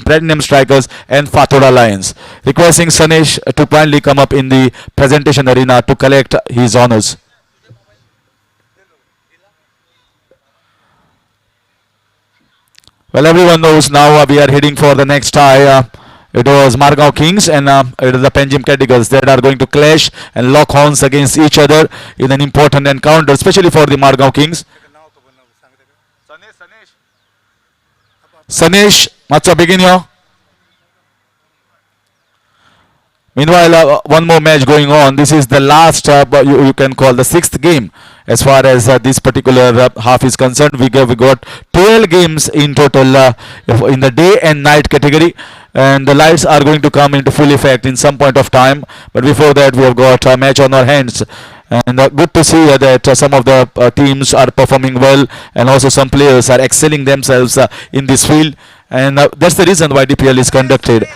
Platinum Strikers and Fathoda Lions. Requesting Sanesh to kindly come up in the presentation arena to collect his honors. Well, everyone knows now we are heading for the next tie. It was Margao Kings and it is the Panjim Cadigals that are going to clash and lock horns against each other in an important encounter, especially for the Margao Kings. Sanesh, matcha begin here. Meanwhile, one more match going on. This is the last, you can call the sixth game as far as this particular half is concerned. We got 12 games in total in the day and night category. And the lights are going to come into full effect in some point of time. But before that, we have got a match on our hands. And good to see that some of the teams are performing well, and also some players are excelling themselves in this field. And that's the reason why DPL is conducted.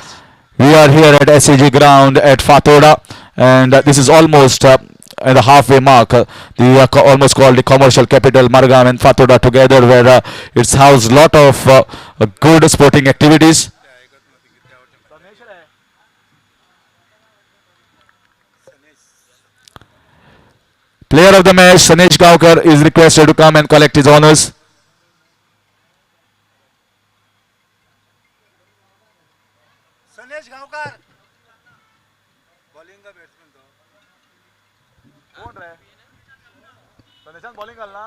We are here at SAG ground at Fathoda, and this is almost at the halfway mark. The almost called the commercial capital, Margam and Fathoda together, where it's housed a lot of good sporting activities. Player of the match, Sanesh Gaukar, is requested to come and collect his honors. Sanesh Gaonkar bowling का batsman तो कौन रहा है सनेशन bowling करना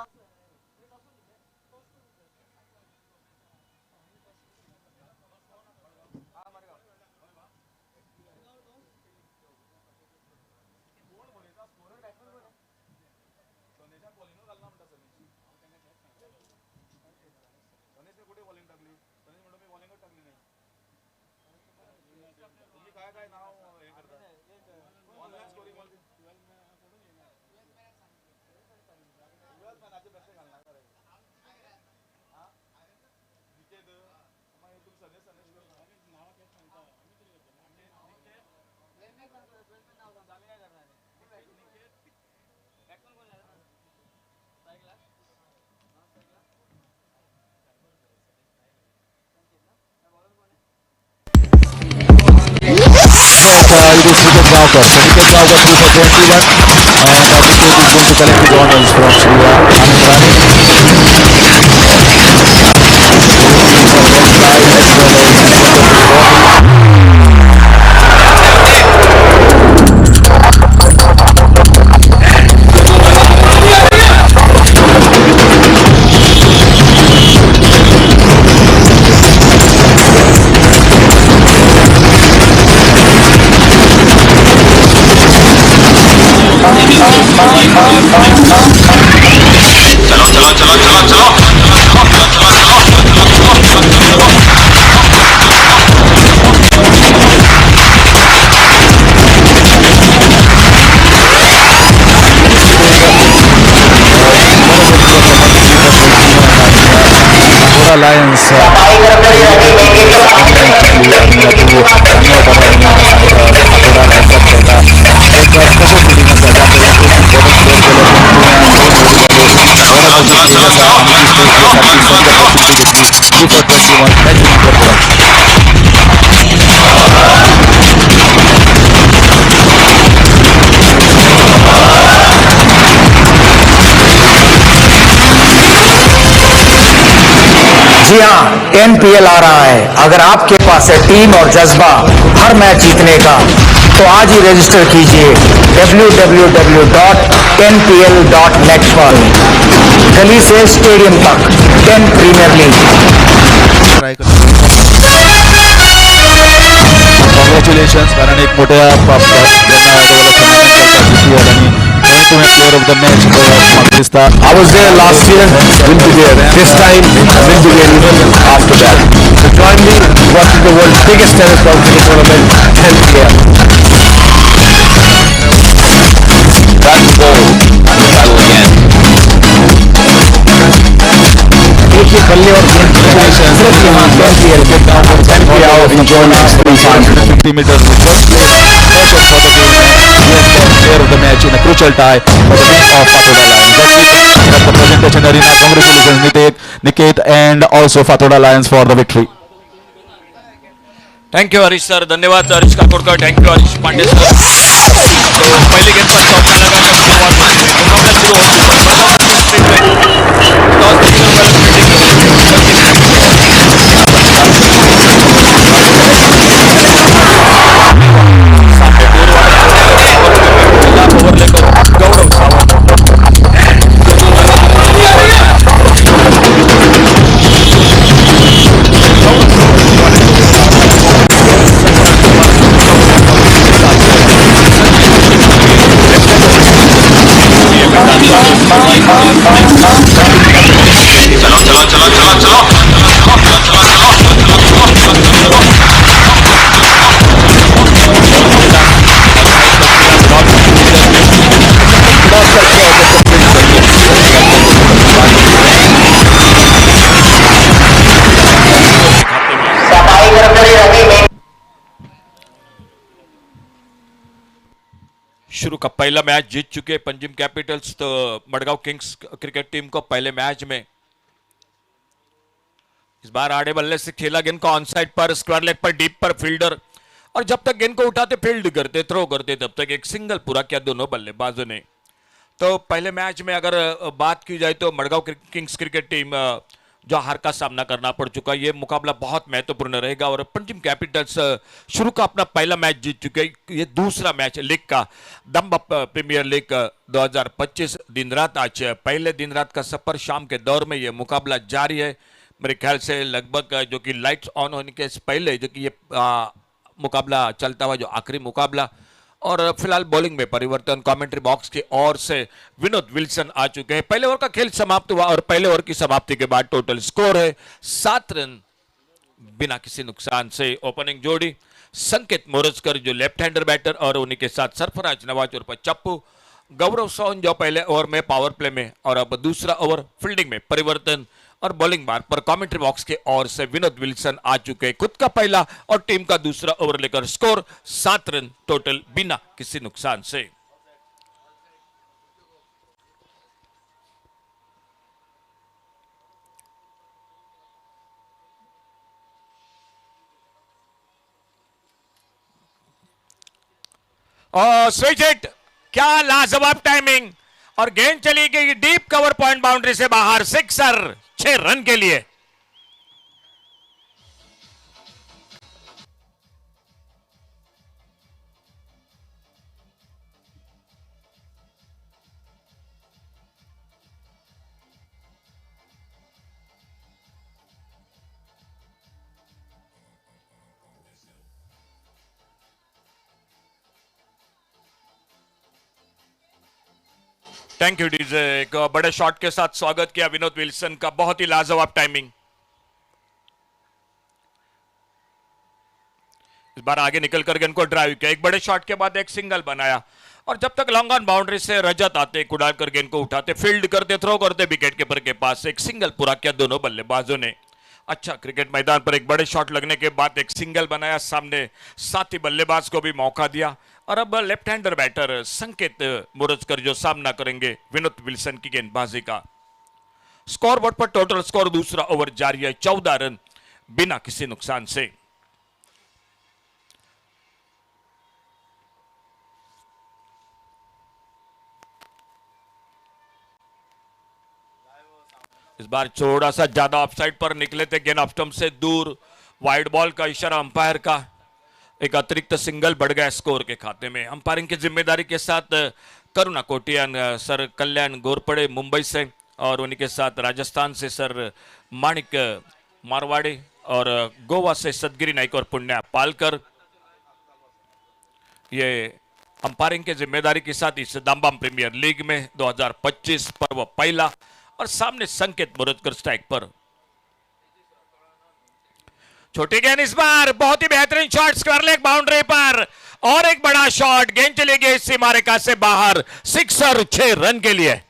It is Niket Gaukar. So Niket Gaukar threw for 21, and Niket is going to collect his honors from Shri Anand Lions जी हाँ, NPL आ रहा है। अगर आपके पास है टीम और जज्बा हर मैच जीतने का, तो आज ही रजिस्टर कीजिए www.npl.net पर। गली से स्टेडियम तक 10 प्रीमियर लीग। Congratulations, कारण एक मोठ्या player of the match Pakistan. I was there last year, win be there. This time, win be there even after that. So join me watching the world's biggest tennis cricket tournament, 10 p.m. That's the goal. Battle again. एक ही बल्ले और गेंद की सिर्फ यहाँ NPL के ground पर 10 पे आओ, enjoy next 3 times. 50 meters first place. First for the game. Player of the match in a crucial tie for the win of Fathoda Lions. That's it from the presentation arena. Congratulations Niket and also Fathoda Lions for the victory. Thank you Harish sir, धन्यवाद Harish Kakodkar, thank you Harish Pandey sir. तो पहली गेंद पर चौका लगा कर शुरुआत होती है, मुकाबला शुरू हो चुका है। टॉस जीतकर सामने दूर वाला ओवर लेकर गौरव सावंत। शुरू का पहला मैच जीत चुके पंजाब कैपिटल्स, तो मडगांव किंग्स क्रिकेट टीम को पहले मैच में इस बार आड़े बल्ले से खेला गेंद को ऑन साइड पर, स्क्वायर लेग पर, डीप पर फील्डर, और जब तक गेंद को उठाते फील्ड करते थ्रो करते तब तक एक सिंगल पूरा किया दोनों बल्लेबाजों ने। तो पहले मैच में अगर बात की जाए तो मडगांव किंग्स क्रिकेट टीम जो हार का सामना करना पड़ चुका है, ये मुकाबला बहुत महत्वपूर्ण रहेगा। और पंजाब कैपिटल्स शुरू का अपना पहला मैच जीत चुके हैं, ये दूसरा मैच लीग का दम प्रीमियर लीग 2025 दिन रात, आज पहले दिन रात का सफर, शाम के दौर में ये मुकाबला जारी है। मेरे ख्याल से लगभग जो कि लाइट्स ऑन होने के पहले जो कि ये मुकाबला चलता हुआ जो आखिरी मुकाबला। और फिलहाल बॉलिंग में परिवर्तन, कमेंट्री बॉक्स की ओर से विनोद विल्सन आ चुके हैं। पहले ओवर का खेल समाप्त हुआ और पहले ओवर की समाप्ति के बाद टोटल स्कोर है 7 रन बिना किसी नुकसान से। ओपनिंग जोड़ी संकेत मोरजकर जो लेफ्ट हैंडर बैटर, और उन्हीं के साथ सरफराज नवाज और चप्पू, गौरव सोहन जो पहले ओवर में पावर प्ले में, और अब दूसरा ओवर फील्डिंग में परिवर्तन। और बॉलिंग मार्ग पर कमेंट्री बॉक्स के ओर से विनोद विल्सन आ चुके हैं, खुद का पहला और टीम का दूसरा ओवर लेकर। स्कोर 7 रन टोटल बिना किसी नुकसान से। और स्विच हिट, क्या लाजवाब टाइमिंग, और गेंद चली गई डीप कवर पॉइंट बाउंड्री से बाहर, सिक्सर 6 रन के लिए। थैंक यू डीजे, एक बड़े शॉट के साथ स्वागत किया विनोद विल्सन का, बहुत ही लाजवाब टाइमिंग। इस बार आगे निकलकर गेंद को ड्राइव किया, एक बड़े शॉट के बाद एक सिंगल बनाया, और जब तक लॉन्ग ऑन बाउंड्री से रजत आते, कुडालकर गेंद को उठाते, फील्ड करते, थ्रो करते, विकेट कीपर के पास एक सिंगल पूरा किया दोनों बल्लेबाजों ने। अच्छा, क्रिकेट मैदान पर एक बड़े शॉट लगने के बाद एक सिंगल बनाया, सामने साथी बल्लेबाज को भी मौका दिया, और अब लेफ्ट हैंडर बैटर संकेत मोरजकर जो सामना करेंगे विनोद विल्सन की गेंदबाजी का। स्कोर बोर्ड पर टोटल स्कोर दूसरा ओवर जारी है 14 रन बिना किसी नुकसान से। इस बार थोड़ा सा ज्यादा ऑफसाइड पर निकले थे, गेंद ऑफ स्टंप से दूर, वाइड बॉल का इशारा अंपायर का, एक अतिरिक्त सिंगल बढ़ गया स्कोर के खाते में। अंपायरिंग की जिम्मेदारी के साथ करुणा कोटियान, सर कल्याण घोरपड़े मुंबई से, और उन्हीं के साथ राजस्थान से सर माणिक मारवाड़ी, और गोवा से सदगिरी नाइक और पुण्या पालकर, ये अंपायरिंग की जिम्मेदारी के साथ इस दमबम प्रीमियर लीग में 2025 पर्व पहला, और सामने संकेत मोरजकर स्ट्राइक पर। छोटी गेंद इस बार बहुत ही बेहतरीन शॉट, स्क्वायर लेग बाउंड्री पर, और एक बड़ा शॉट, गेंद चली गई सीमा रेखा से बाहर, सिक्सर 6 रन के लिए।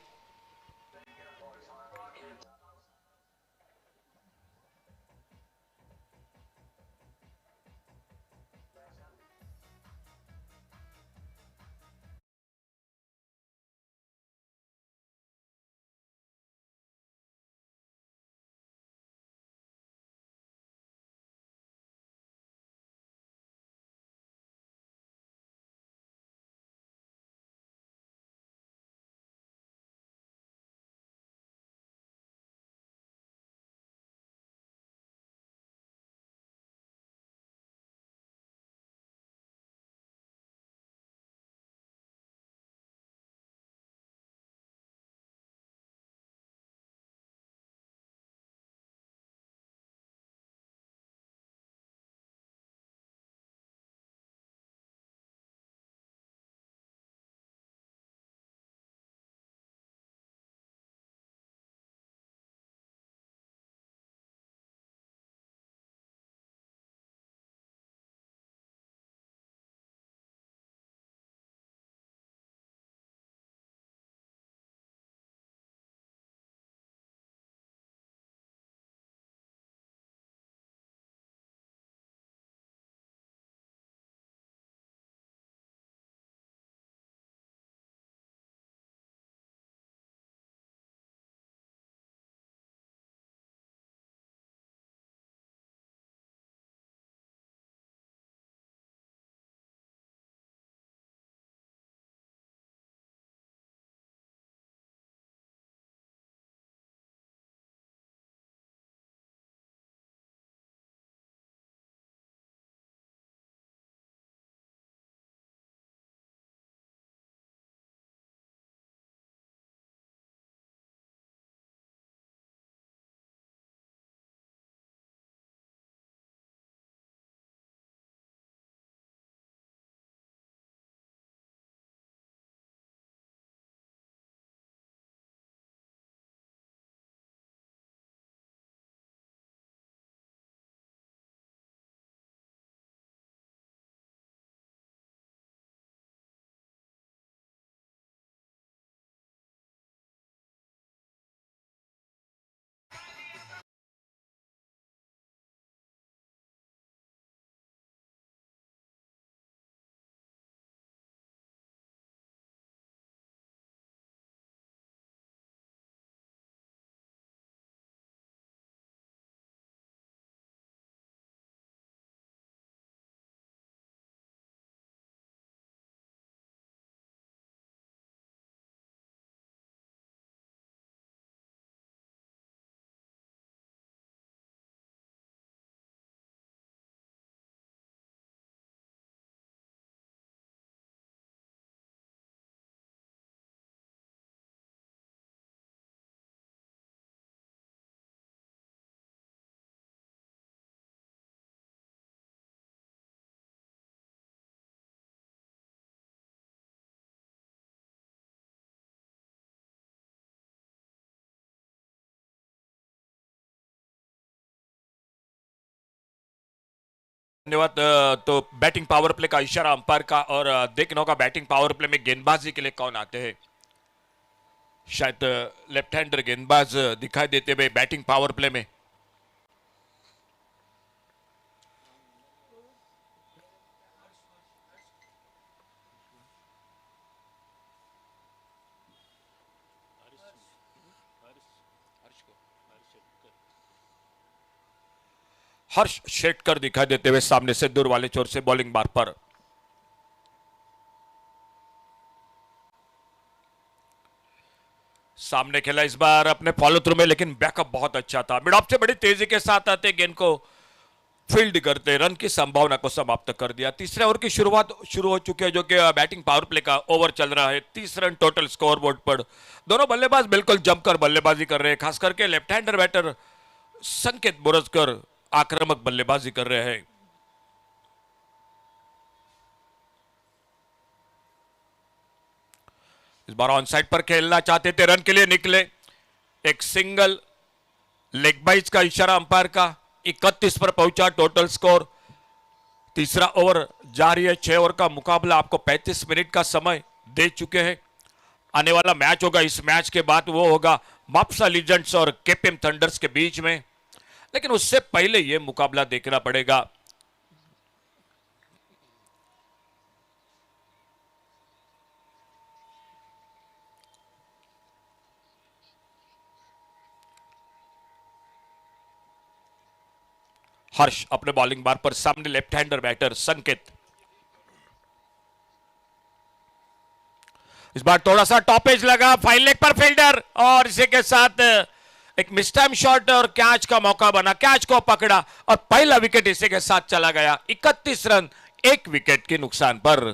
धन्यवाद। तो बैटिंग पावर प्ले का इशारा अंपायर का, और देखना होगा बैटिंग पावर प्ले में गेंदबाजी के लिए कौन आते हैं। शायद लेफ्ट हैंडर गेंदबाज दिखाई देते हुए बैटिंग पावर प्ले में। हर्ष शेटकर दिखाई देते हुए सामने से दूर वाले छोर से बॉलिंग बार पर। सामने खेला इस बार अपने फॉलो थ्रू में, लेकिन बैकअप बहुत अच्छा था। मिड ऑफ से बड़ी तेजी के साथ आते गेंद को फील्ड करते रन की संभावना को समाप्त कर दिया। तीसरे ओवर की शुरुआत शुरू हो चुकी है, जो कि बैटिंग पावर प्ले का ओवर चल रहा है। 30 रन टोटल स्कोर बोर्ड पर। दोनों बल्लेबाज बिल्कुल जमकर बल्लेबाजी कर रहे हैं, खास करके लेफ्ट हैंडर बैटर संकेत बोरजकर आक्रामक बल्लेबाजी कर रहे हैं। इस बार ऑन साइड पर खेलना चाहते थे, रन के लिए निकले। एक सिंगल, लेग बाइज का इशारा अंपायर का। 31 पर पहुंचा टोटल स्कोर। तीसरा ओवर जारी है। 6 ओवर का मुकाबला, आपको 35 मिनट का समय दे चुके हैं। आने वाला मैच होगा, इस मैच के बाद वो होगा मापसा लीजेंड्स और केपीएम थंडर्स के बीच में, लेकिन उससे पहले यह मुकाबला देखना पड़ेगा। हर्ष अपने बॉलिंग बार पर, सामने लेफ्ट हैंडर बैटर संकेत। इस बार थोड़ा सा टॉपेज लगा, फाइन लेग पर फील्डर, और इसी के साथ एक मिस टाइम शॉट और कैच का मौका बना। कैच को पकड़ा और पहला विकेट इसी के साथ चला गया। 31 रन 1 विकेट के नुकसान पर।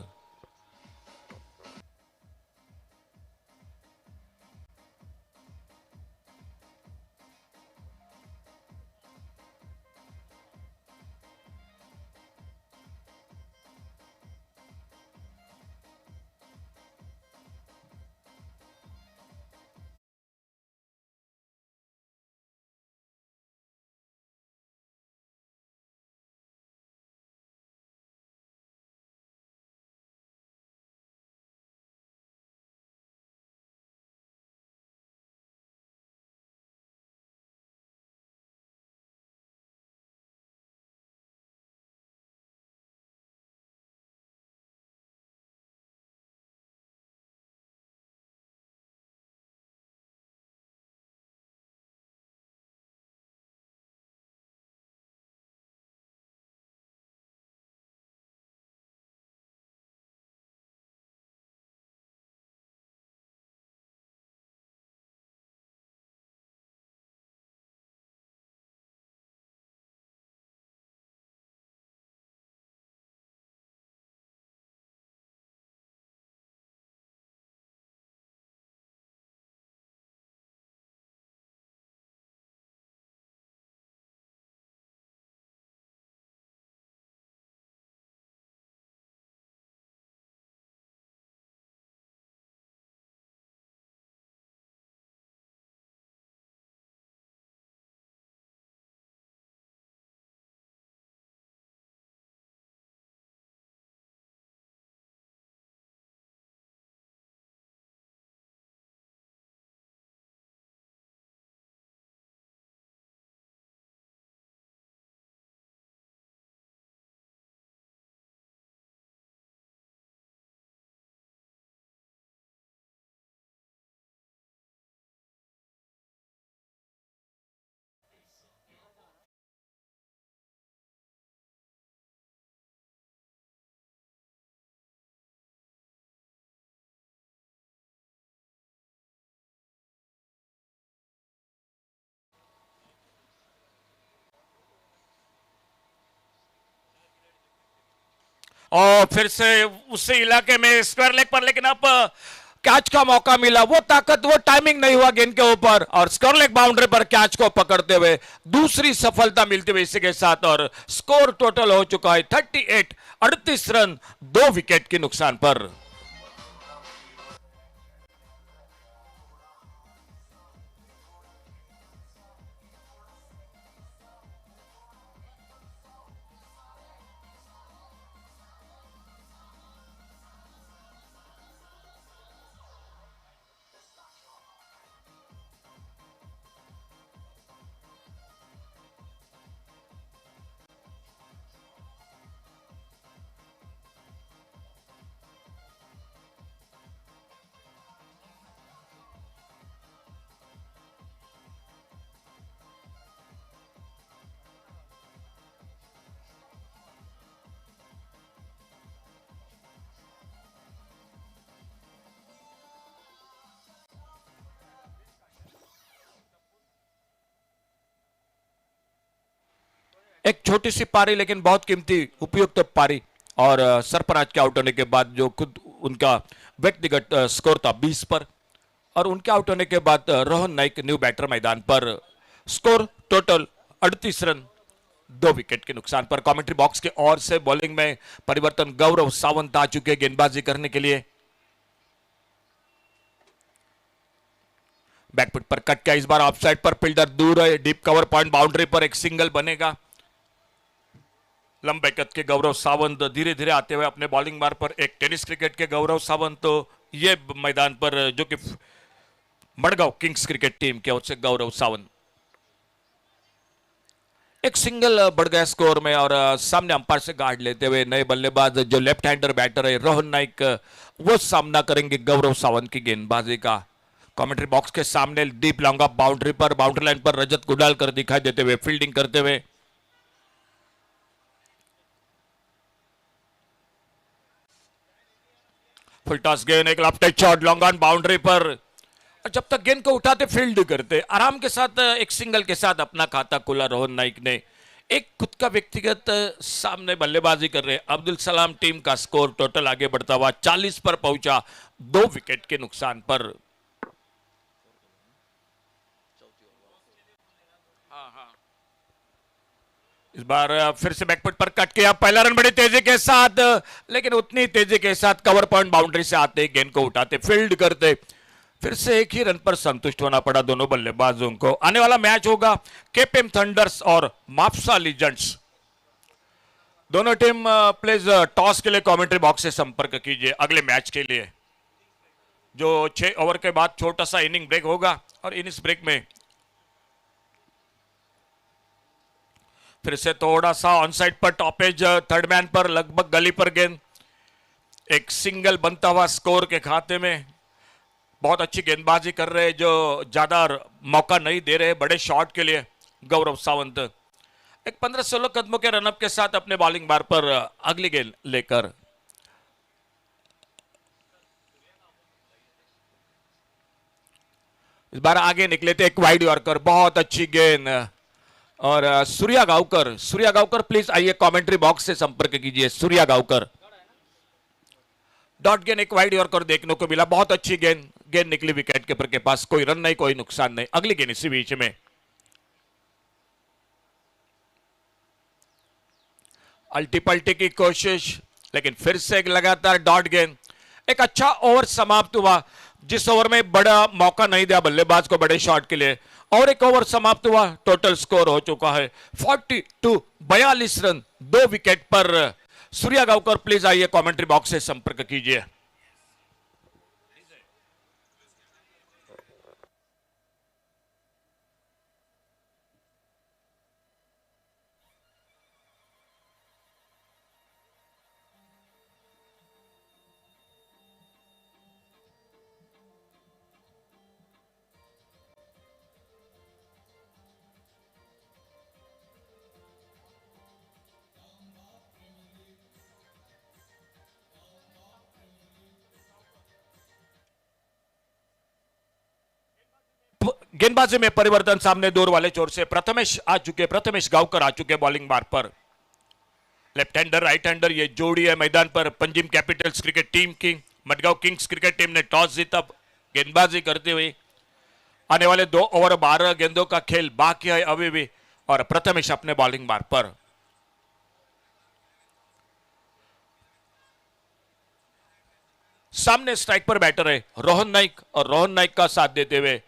और फिर से उसी इलाके में स्क्वायर लेग पर, लेकिन अब कैच का मौका मिला। वो ताकत, वो टाइमिंग नहीं हुआ गेंद के ऊपर, और स्क्वायर लेग बाउंड्री पर कैच को पकड़ते हुए दूसरी सफलता मिलती हुई इसी के साथ, और स्कोर टोटल हो चुका है 38, 38 रन 2 विकेट के नुकसान पर। एक छोटी सी पारी लेकिन बहुत कीमती उपयुक्त पारी। और सरफराज के आउट होने के बाद जो खुद उनका व्यक्तिगत स्कोर था 20 पर, और उनके आउट होने के बाद रोहन नाइक न्यू बैटर मैदान पर, स्कोर टोटल 38 रन 2 विकेट के नुकसान पर। कमेंट्री बॉक्स के ओर से बॉलिंग में परिवर्तन, गौरव सावंत आ चुके गेंदबाजी करने के लिए। बैकफुट पर कट किया, इस बार ऑफसाइड पर, फील्डर दूर है, डीप कवर पॉइंट बाउंड्री पर एक सिंगल बनेगा। लंबे कद के गौरव सावंत धीरे धीरे आते हुए अपने बॉलिंग मार पर, एक टेनिस क्रिकेट के गौरव सावंत तो ये मैदान पर जो कि मडगांव किंग्स क्रिकेट टीम की ओर से गौरव सावंत एक सिंगल बढ़ गया स्कोर में। और सामने अंपायर से गार्ड लेते हुए नए बल्लेबाज जो लेफ्ट हैंडर बैटर है रोहन नाइक, वो सामना करेंगे गौरव सावंत की गेंदबाजी का। कमेंट्री बॉक्स के सामने डीप लॉन्ग ऑफ बाउंड्री पर, बाउंड्री लाइन पर रजत गुडालकर दिखाई देते हुए फील्डिंग करते हुए। फुल टॉस गेंद, एक left shot long on boundary पर, और जब तक गेंद को उठाते फील्ड करते आराम के साथ, एक सिंगल के साथ अपना खाता खुला रोहन नाइक ने। एक खुद का व्यक्तिगत सामने बल्लेबाजी कर रहे अब्दुल सलाम टीम का स्कोर टोटल आगे बढ़ता हुआ 40 पर पहुंचा 2 विकेट के नुकसान पर। इस बार फिर से बैकफुट पर कट किया, पहला रन बड़ी तेजी के साथ, लेकिन उतनी तेजी के साथ कवर पॉइंट बाउंड्री से आते गेंद को उठाते फील्ड करते, फिर से एक ही रन पर संतुष्ट होना पड़ा दोनों बल्लेबाजों को। आने वाला मैच होगा केपीएम थंडर्स और मापसा लीजेंड्स। दोनों टीम प्लीज टॉस के लिए कमेंट्री बॉक्स से संपर्क कीजिए अगले मैच के लिए, जो 6 ओवर के बाद छोटा सा इनिंग ब्रेक होगा। और इनिंग्स ब्रेक में फिर से थोड़ा सा ऑन साइड पर टॉपेज, थर्ड मैन पर लगभग गली पर गेंद, एक सिंगल बनता हुआ स्कोर के खाते में। बहुत अच्छी गेंदबाजी कर रहे, जो ज्यादा मौका नहीं दे रहे बड़े शॉट के लिए गौरव सावंत। एक 15-16 कदमों के रनअप के साथ अपने बॉलिंग बार पर अगली गेंद लेकर इस बार आगे निकले थे, एक वाइड यॉर्कर, बहुत अच्छी गेंद। और सूर्या गांवकर प्लीज आइए कमेंट्री बॉक्स से संपर्क कीजिए। सूर्या गांवकर डॉट गेंद, एक वाइड यॉर्कर देखने को मिला, बहुत अच्छी गेंद, गेंद निकली विकेट कीपर के पास, कोई रन नहीं, कोई नुकसान नहीं। अगली गेंद इसी बीच में अल्टी पल्टी की कोशिश, लेकिन फिर से एक लगातार डॉट गेंद। एक अच्छा ओवर समाप्त हुआ, जिस ओवर में बड़ा मौका नहीं दिया बल्लेबाज को बड़े शॉट के लिए, और एक ओवर समाप्त हुआ, टोटल स्कोर हो चुका है 42 रन 2 विकेट पर। सूर्या गांवकर प्लीज आइए कमेंट्री बॉक्स से संपर्क कीजिए। गेंदबाजी में परिवर्तन सामने दूर वाले चोर से प्रथमेश गांवकर आ चुके बॉलिंग बार पर। लेफ्ट हैंडर राइट हैंडर ये जोड़ी है मैदान पर पंजाब कैपिटल्स क्रिकेट टीम की। मडगांव किंग्स क्रिकेट टीम ने टॉस जीता, गेंदबाजी करते हुए आने वाले 2 ओवर 12 गेंदों का खेल बाकी है अभी भी, और प्रथमेश अपने बॉलिंग बार पर। सामने स्ट्राइक पर बैटर है रोहन नाइक, और रोहन नाइक का साथ देते हुए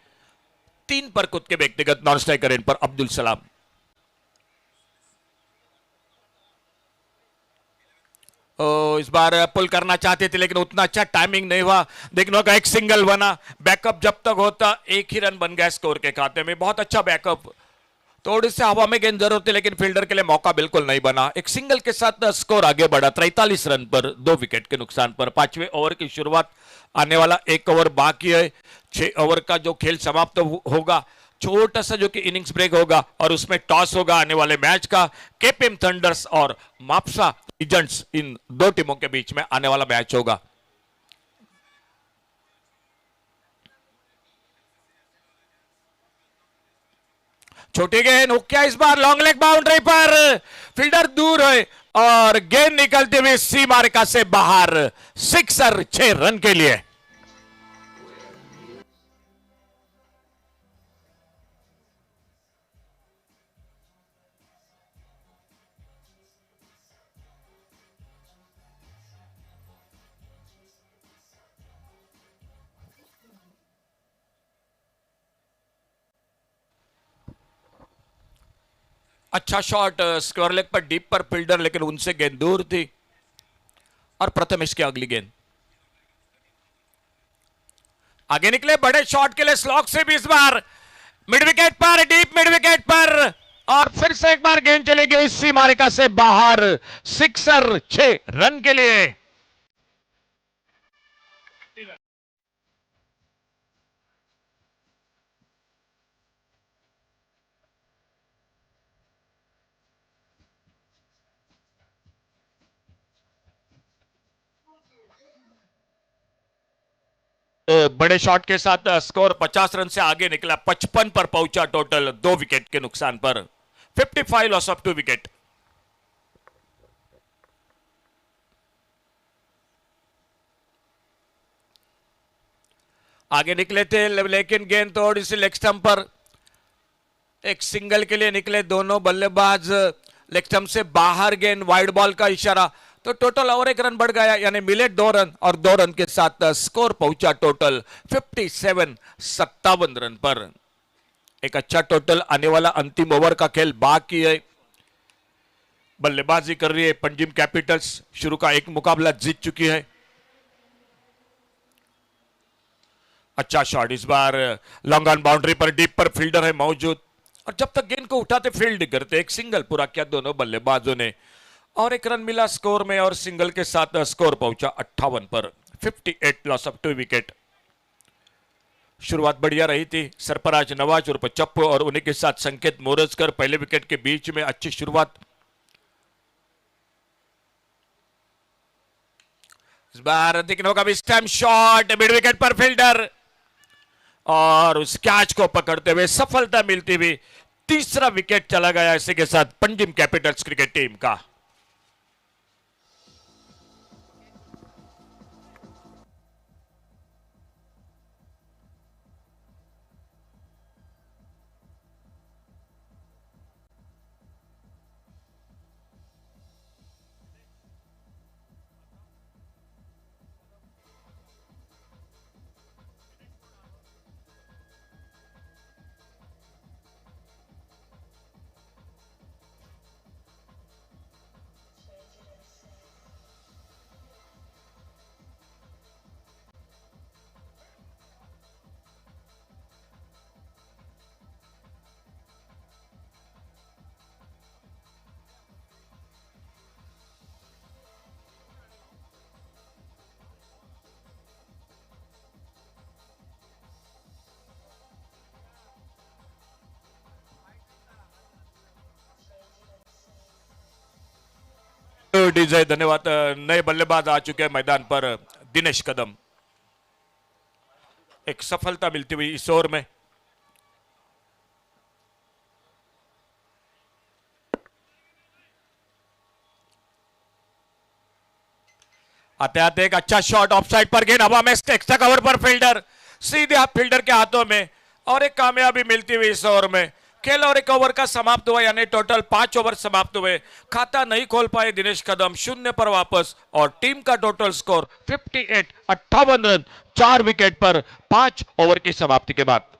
3 पर खुद के व्यक्तिगत नॉन स्ट्राइकर एंड पर अब्दुल सलाम। इस बार पुल करना चाहते थे, लेकिन उतना अच्छा टाइमिंग नहीं हुआ। देखने का एक सिंगल बना, बैकअप जब तक होता 1 ही रन बन गया स्कोर के खाते में। बहुत अच्छा बैकअप, थोड़ी से हवा में गेंद जरूर थी, लेकिन फील्डर के लिए मौका बिल्कुल नहीं बना। एक सिंगल के साथ स्कोर आगे बढ़ा 43 रन पर 2 विकेट के नुकसान पर। 5वें ओवर की शुरुआत, आने वाला 1 ओवर बाकी है। 6 ओवर का जो खेल समाप्त होगा, छोटा सा जो कि इनिंग्स ब्रेक होगा, और उसमें टॉस होगा आने वाले मैच का। केपीएम थंडर्स और मापसा लीजेंड्स, इन 2 टीमों के बीच में आने वाला मैच होगा। छोटी गेंद हुक्का इस बार लॉन्ग लेग बाउंड्री पर, फील्डर दूर है और गेंद निकलती हुई सी मार्का से बाहर, सिक्सर 6 रन के लिए। अच्छा शॉट स्क्वायर लेग पर डीप पर फील्डर, लेकिन उनसे गेंद दूर थी। और प्रथमेश की अगली गेंद आगे निकले बड़े शॉट के लिए स्लॉग से भी इस बार मिड विकेट पर, डीप मिड विकेट पर, और फिर से एक बार गेंद चली गई इसी मारिका से बाहर, सिक्सर 6 रन के लिए। बड़े शॉट के साथ स्कोर 50 रन से आगे निकला, 55 पर पहुंचा टोटल, 2 विकेट के नुकसान पर, 55 लॉस ऑफ 2 विकेट। आगे निकले थे लेकिन गेंद थोड़ी सी लेग स्टंप पर, एक सिंगल के लिए निकले दोनों बल्लेबाज, लेग स्टंप से बाहर गेंद, वाइड बॉल का इशारा, तो टोटल और 1 रन बढ़ गया, यानी मिले 2 रन, और 2 रन के साथ स्कोर पहुंचा टोटल 57 रन पर। एक अच्छा टोटल आने वाला अंतिम ओवर का खेल बाकी है। बल्लेबाजी कर रही है पंजाब कैपिटल्स, शुरू का एक मुकाबला जीत चुकी है। अच्छा शॉट इस बार लॉन्ग ऑन बाउंड्री पर, डीप पर फील्डर है मौजूद, और जब तक गेंद को उठाते फील्ड करते, एक सिंगल पूरा किया दोनों बल्लेबाजों ने, और 1 रन मिला स्कोर में, और सिंगल के साथ स्कोर पहुंचा 58 पर, 58 लॉस ऑफ 2 विकेट। शुरुआत बढ़िया रही थी, सरफराज नवाज और चप्पू और उन्हीं के साथ संकेत मोरजकर पहले विकेट के बीच में अच्छी शुरुआत। इस बार देखने होगा स्टैम्प शॉट मिड विकेट पर फील्डर, और उस कैच को पकड़ते हुए सफलता मिलती हुई तीसरा विकेट चला गया इसी के साथ पंजाब कैपिटल्स क्रिकेट टीम का। डीजे धन्यवाद। नए बल्लेबाज आ चुके हैं मैदान पर, दिनेश कदम। एक सफलता मिलती हुई इस ओवर में। आते आते एक अच्छा शॉट ऑफ साइड पर, गेंद हवा में एक्स्ट्रा कवर पर फील्डर, सीधे आप फील्डर के हाथों में, और एक कामयाबी मिलती हुई इस ओवर में। खेल और 1 ओवर का समाप्त हुआ, यानी टोटल 5 ओवर समाप्त हुए। खाता नहीं खोल पाए दिनेश कदम, 0 पर वापस, और टीम का टोटल स्कोर 58 रन, 4 विकेट पर, 5 ओवर की समाप्ति के बाद।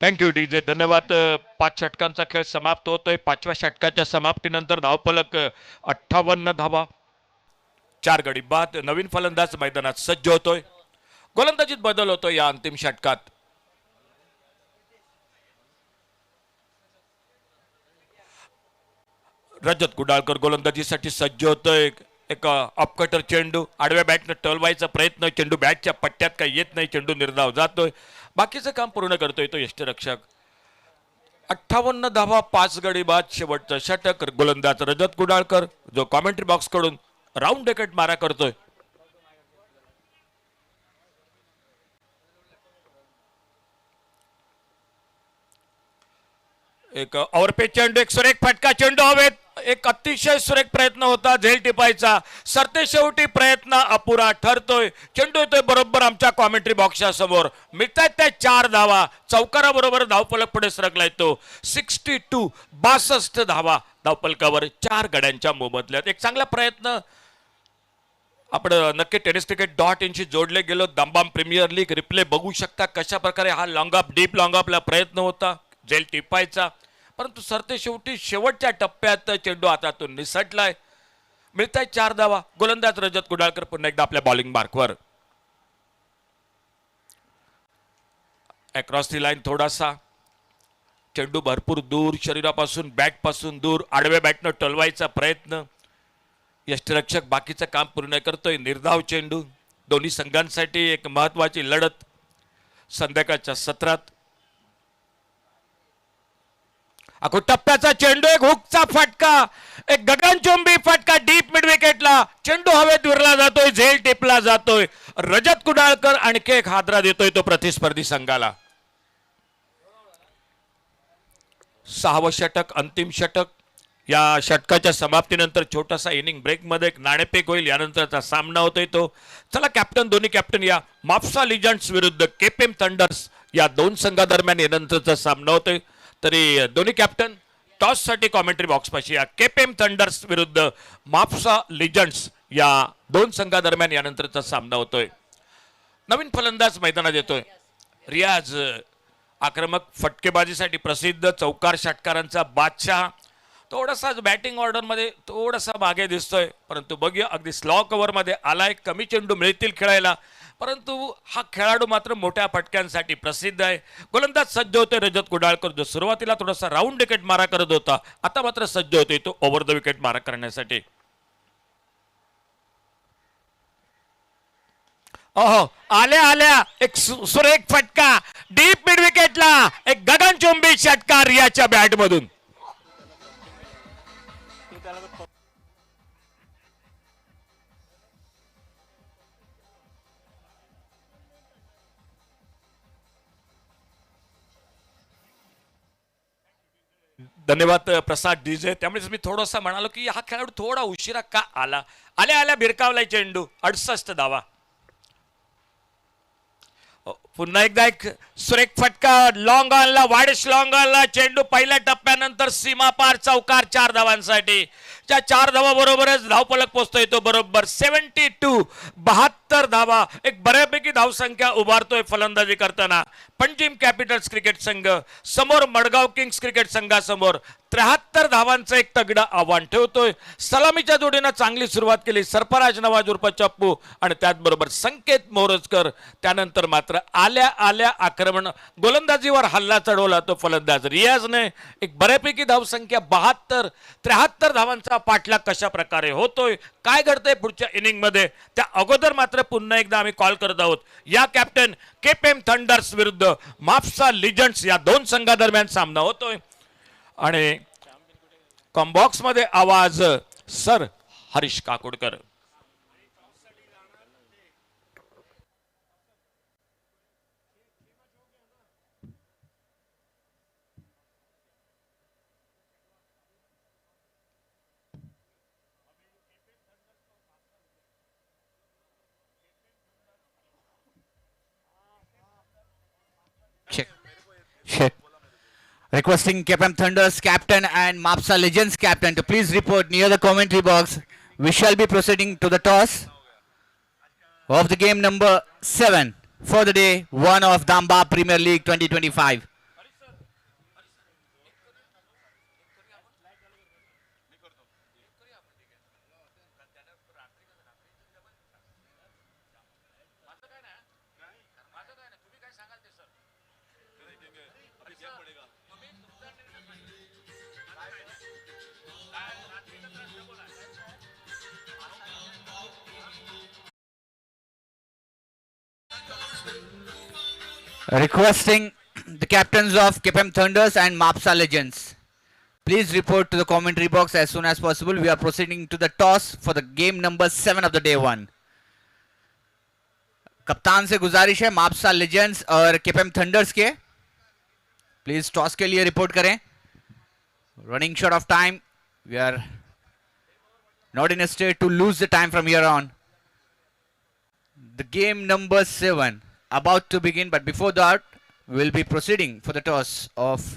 थँक्यू डीजे, धन्यवाद. 5 षटकांचा खेळ समाप्त होतोय. 5व्या षटकाच्या समाप्तीनंतर धावफलक 58 धावा, 4 गडी बाद. नवीन फलंदाज मैदानात सज्ज होतोय. गोलंदाजीत बदल होतोय या अंतिम षटकात. रजत कुडाळकर गोलंदाजीसाठी सज्ज होतोय. एक अपकटर चेंडू आडव्या बॅटनं टळवायचा प्रयत्न, चेंडू बॅटच्या पट्ट्यात काही येत नाही, चेंडू निर्धाव जातोय. बाकीचं काम पूर्ण करतोय तो यष्टिरक्षक. 58 धावा, 5 गडी बाद. शेवटचं षटक. गोलंदाज रजत कुडाळकर जो कॉमेंट्री बॉक्स कडून राऊंड डेकेट मारा करतोय. एक ओव्हरपेच चेंडू, एक सुरेख फटका, चेंडू हवेत. एक अतिशय सुरेख प्रयत्न होता झेल टिपायचा. सरते शेवटी प्रयत्न अपुरा ठरतोय. चेंडू येतोय बरोबर आमच्या कॉमेंट्री बॉक्सच्या समोर. मिळतायत त्या 4 धावा. चौकाराबरोबर धावफलक पुढे सरकलाय तो. 62 धावा धावफलकावर 4 गड्यांच्या मोबदल्यात. एक चांगला प्रयत्न. आपण नक्की tenniscricket.in शी जोडले गेलो. दांबाम प्रीमियर लीग रिप्ले बघू शकता कशा प्रकारे हा लॉंग ऑफ, डीप लॉंग ऑफला प्रयत्न होता झेल टिपायचा, परंतु सरते शेवटी शेवटच्या टप्प्यात चेंडू हातातून निसटलाय. मिळताय 4 धावा. गोलंदाज रजत कुडाळकर पुन्हा एकदा आपल्या बॉलिंग मार्कवर. अक्रॉस दी लाईन थोडासा चेंडू भरपूर दूर, शरीरापासून बॅटपासून दूर, आडव्या बॅटनं टळवायचा प्रयत्न. यष्टिरक्षक बाकीचं काम पूर्ण करतोय. निर्धाव चेंडू. दोन्ही संघांसाठी एक महत्वाची लढत संध्याकाळच्या सत्रात. अको टप्प्याचा चेंडू, एक हुकचा फटका, एक गगनचुंबी फटका डीप मिड विकेटला. चेंडू हवेत विरला जातोय, झेल टिपला जातोय. रजत कुडाळकर आणखी एक हादरा देतोय तो प्रतिस्पर्धी संघाला. 6वं षटक, अंतिम षटक. या षटकाच्या समाप्तीनंतर छोटासा इनिंग ब्रेक मध्ये एक नाणेफेक होईल. यानंतरचा सामना होतोय तो. चला कॅप्टन, दोन्ही कॅप्टन या. माप्सा लिजंड्स विरुद्ध केपीएम थंडर्स या 2 संघादरम्यान यानंतरचा सामना होतोय. तरी दोन्ही कॅप्टन टॉस साठी कॉमेंट्री बॉक्स पाशी या. केपीएम थंडर्स विरुद्ध माप्सा लिजंड्स या 2 संघादरम्यान यानंतरचा सामना होतोय. नवीन फलंदाज मैदानात येतोय. रियाज आक्रमक फटकेबाजीसाठी प्रसिद्ध, चौकार षटकारांचा बादशाह. थोडासा बॅटिंग ऑर्डरमध्ये थोडासा मागे दिसतोय, परंतु बघूया अगदी स्लॉ कव्हरमध्ये आलाय. कमी चेंडू मिळतील खेळायला, परंतु हा खेळाडू मात्र मोठ्या फटक्यांसाठी प्रसिद्ध आहे. गोलंदाज सज्ज होते रजत कुडाळकर जो सुरुवातीला थोडासा राऊंड विकेट मारा करत होता, आता मात्र सज्ज होते तो ओव्हर द विकेट मारा करण्यासाठी. ओहो, आल्या आल्या एक सुरेख फटका डीप मिड विकेटला. एक गगनचुंबी षटकार रियाच्या बॅट मधून. धन्यवाद प्रसाद डीजे. त्यामुळेच मी थोडासा म्हणालो की हा खेळाडू थोडा उशिरा का आला. आल्या आल्या भिरकावलाय चेंडू. 68 धावा. पुन्हा एकदा एक सुरेख फटका लॉंग ऑनला, वाईड्स लॉंग ऑनला. चेंडू पहिल्या टप्प्यानंतर सीमा पार चौकार 4 धावांसाठी. त्या 4 धावा बरोबरच धावफलक पोहोचतोय तो बरोबर 72 धावा. एक बऱ्यापैकी धावसंख्या उभारतोय फलंदाजी करताना पंजाब कॅपिटल्स क्रिकेट संघ. समोर मडगाव किंग्स क्रिकेट संघासमोर 73 धावांचं एक तगडं आव्हान ठेवतोय. सलामीच्या जोडीनं चांगली सुरुवात केली सरफराज नवाज उर्फ चप्पू आणि त्याचबरोबर संकेत मोरजकर. त्यानंतर मात्र आल्या आल्या आक्रमण गोलंदाजीवर हल्ला चढवला तो फलंदाज रियाजने. एक बऱ्यापैकी धावसंख्या 73 धावांचा पाठलाग कशा प्रकारे होतोय, काय घडतंय पुढच्या इनिंग मध्ये, त्या अगोदर मात्र पुन्हा एकदा आम्ही कॉल करत आहोत. या कॅप्टन केपीएम थंडर्स विरुद्ध माप्सा लिजंड्स या 2 संघादरम्यान सामना होतोय. आणि कॉम्बॉक्स मध्ये आवाज sir Harish Kakodkar. Check. Requesting KPM Thunders captain and Mapsa Legends captain to please report near the commentary box. We shall be proceeding to the toss of the game number 7 for the day 1 of Damba Premier League 2025. Requesting the captains of KPM Thunders and Mapsa Legends, please report to the commentary box as soon as possible. We are proceeding to the toss for the game number 7 of the day 1. कप्तान से गुजारिश है Mapusa Legends और KPM Thunders के, please toss के लिए report करें. Running short of time, we are not in a state to lose the time from here on. The game number 7 about to begin, but before that we will be proceeding for the toss of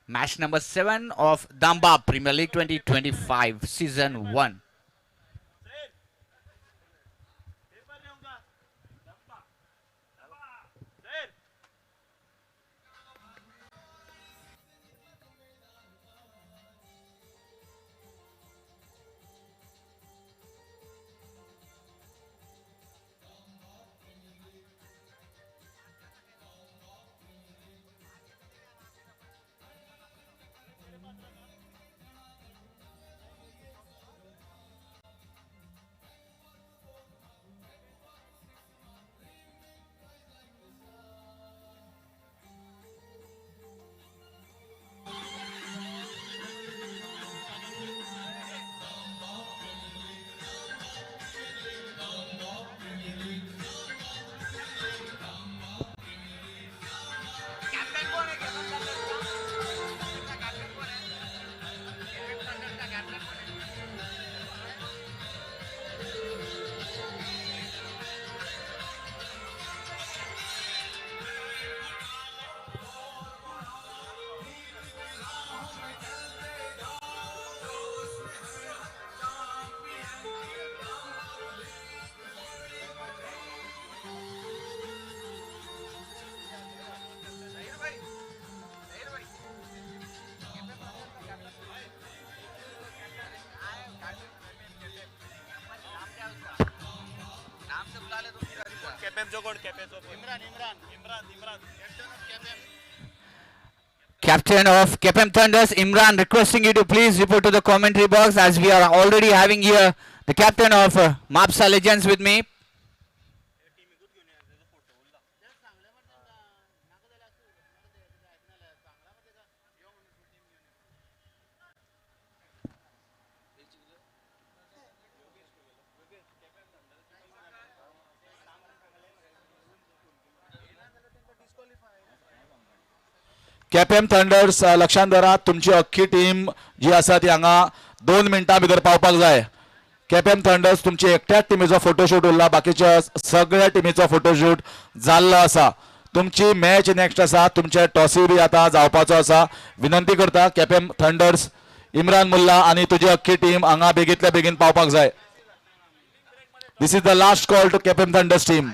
match number 7 of Damba Premier League 2025 season 1. Captain of KPM Thunders, Imran, requesting you to please report to the commentary box as we are already having here the captain of Mapsa Legends with me. KPM thunder's लक्षांत दवरात, तुमची अख्खी team जी आसा ती हांगा 2 मिनटां भितर पावपाक जाय. केपीएम थंडर्स तुमची एकट्याच टीमीचो फोटोशूट उरला, बाकीच्या सगळ्या टीमीचो फोटोशूट जाल्लो आसा. तुमची मॅच नेक्स्ट आसा, तुमचे टॉसी बी आतां जावपाचो आसा. विनंती करता केपीएम थंडर्स, इम्रान मुल्ला आनी तुजी अख्खी टीम हांगा बेगींतल्या बेगीन पावपाक जाय. This is the last call to KPM Thunders team.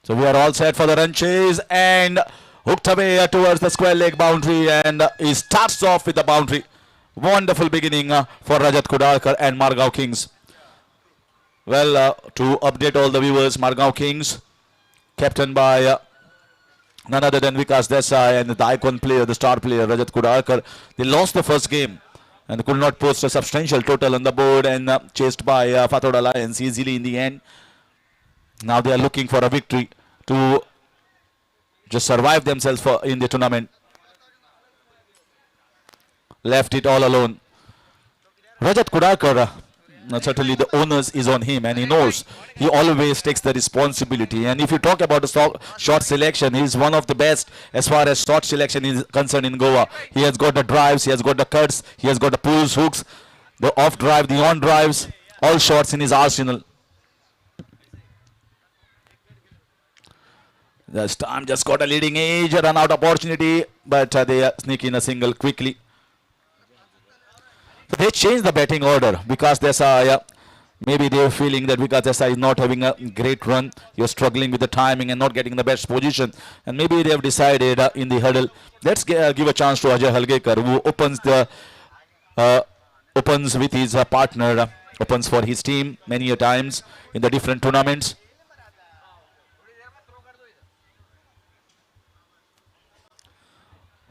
So we are all set for the run chase and hooked away towards the square leg boundary, and he starts off with the boundary. Wonderful beginning for Rajat Kudalkar and Margao Kings. Well, to update all the viewers, Margao Kings, captained by none other than Vikas Desai, and the icon player, the star player Rajat Kudalkar, they lost the first game and could not post a substantial total on the board, and chased by Fatod Alliance easily in the end. Now they are looking for a victory to just survive themselves in the tournament. Left it all alone. Rajat Kudalkar, certainly the onus is on him, and he knows he always takes the responsibility. And if you talk about the shot selection, he is one of the best as far as shot selection is concerned in Goa. He has got the drives, he has got the cuts, he has got the pulls, hooks, the off drive, the on drives, all shots in his arsenal. This time just got a leading edge, run out opportunity, but they sneak in a single quickly. So they changed the batting order because Desai, maybe they were feeling that because Desai is not having a great run, he was struggling with the timing and not getting the best position. And maybe they have decided in the huddle, let's give a chance to Ajay Halgekar, who opens with his partner, opens for his team many a times in the different tournaments.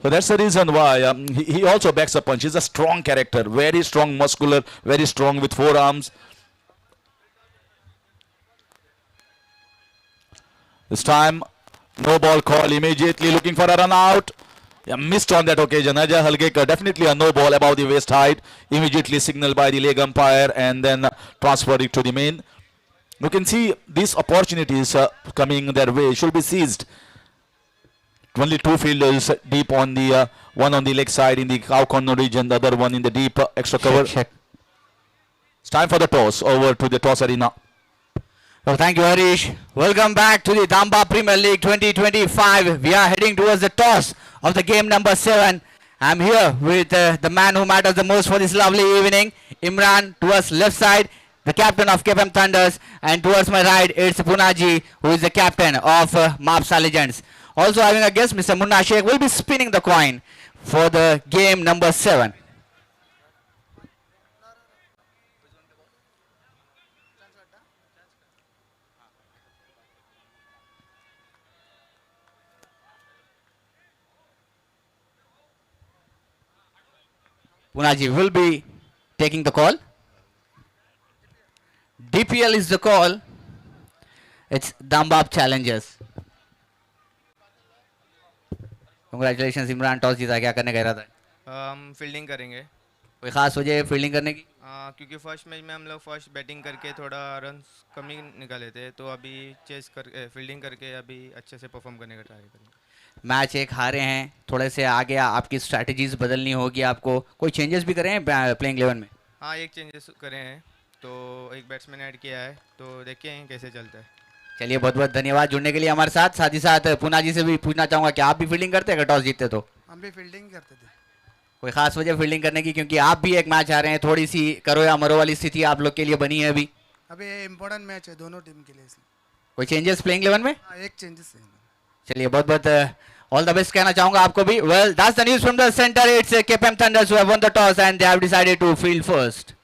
So that's the reason why he also backs a punch. He's a strong character, very strong, muscular, very strong with forearms. This time, no ball call immediately, looking for a run out. Yeah, missed on that occasion. Ajay Halgekar, definitely a no ball above the waist height. Immediately signaled by the leg umpire and then transferred it to the main. You can see these opportunities coming their way should be seized. Only two fielders deep on the one on the leg side in the cow corner region, the other one in the deep extra cover. Check. It's time for the toss. Over to the toss arena. Well, thank you, Harish. Welcome back to the Damba Premier League 2025. We are heading towards the toss of the game number 7. I'm here with the man who matters the most for this lovely evening, Imran, towards left side, the captain of KFM Thunders, and towards my right, it's Punaji, who is the captain of Mapsa Legends. Also having a guest, Mr. Munna Sheikh, will be spinning the coin for the game number 7. Punaji will be taking the call. DPL is the call. It's Dambap Challengers. Congratulations Imran, toss जीता, क्या करने कह रहा था? हम fielding करेंगे। कोई खास वजह है फील्डिंग करने की? क्योंकि फर्स्ट मैच में हम लोग फर्स्ट बैटिंग करके थोड़ा रन कम ही निकाले थे, तो अभी चेस कर फील्डिंग करके अभी अच्छे से परफॉर्म करने का ट्राई करेंगे। मैच एक हारे हैं, थोड़े से आगे आपकी स्ट्रैटेजीज बदलनी होगी आपको। कोई चेंजेस भी करे हैं प्लेइंग 11 में? हाँ, एक चेंजेस करे हैं, तो एक बैट्समैन ऐड किया है, तो देखते हैं कैसे चलता है। चलिए, बहुत बहुत धन्यवाद जुड़ने के लिए हमारे साथ। साथ ही साथ पूना जी से भी पूछना चाहूँगा कि आप भी फील्डिंग करते हैं? अगर टॉस जीतते तो हम भी फील्डिंग करते थे। कोई खास वजह फील्डिंग करने की? क्योंकि आप भी एक मैच आ रहे हैं, थोड़ी सी करो या मरो वाली स्थिति आप लोग के लिए बनी है अभी। अभी ये इम्पोर्टेंट मैच है दोनों टीम के लिए, इसलिए कोई चेंजेस प्लेइंग 11 में? हाँ, एक चेंजेस है। चलिए, बहुत बहुत ऑल द बेस्ट कहना चाहूंगा आपको भी। Well, that's the news from the centre. It's KPM Thunders who have won the toss and they have decided to field first.